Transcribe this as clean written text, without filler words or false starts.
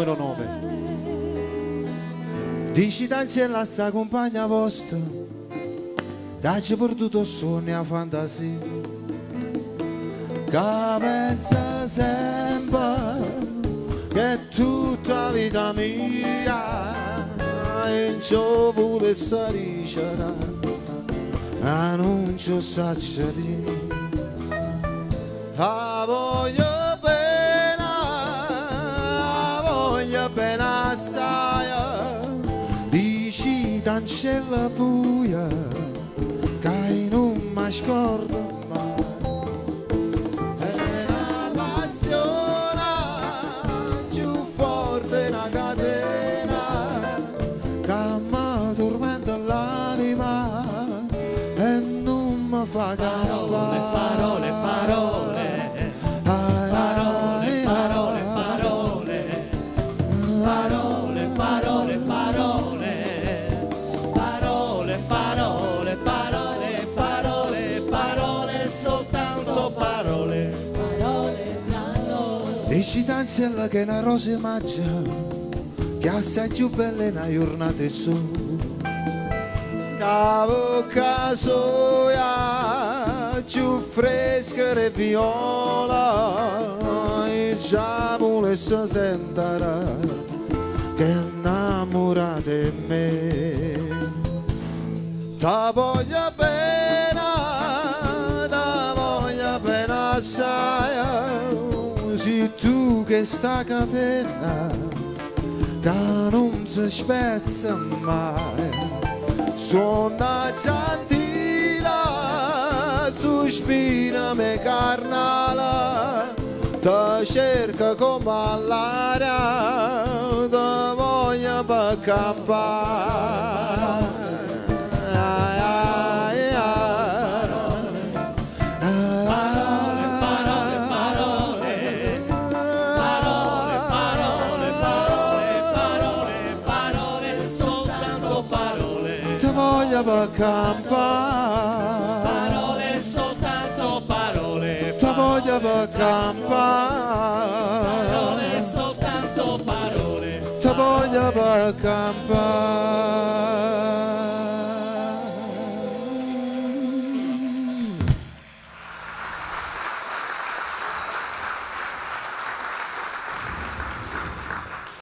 numero 9. Dici d'ancella sta compagna vostra che ha perduto il sogno e la fantasia, che pensa sempre che è tutta la vita mia e non vuole saricere, non ci saccia di la voglio bene assai, dici d'ancella buia che non mi scordo mai. È una passione più forte, una catena che mi tormenta l'anima e non mi fa campare. Parole, parole, parole, parole, parole, parole, parole, parole, parole, parole, parole, parole, soltanto parole. Parole tra noi. Dici d'ancella che è una rosa maggia che è assai più bella in una giornata su. La bocca sua più fresca e viola, e già vuole si sentirà che è innamorata di me. Ta voglio bene assai, sei tu che sta catena che non si spezza mai. Suona giantina, sospira me carnala, ti cerca come all'aria, ti voglio per campare. Per campare, parole, soltanto parole, ti voglio per campare, parole, soltanto parole, ti voglio per campare.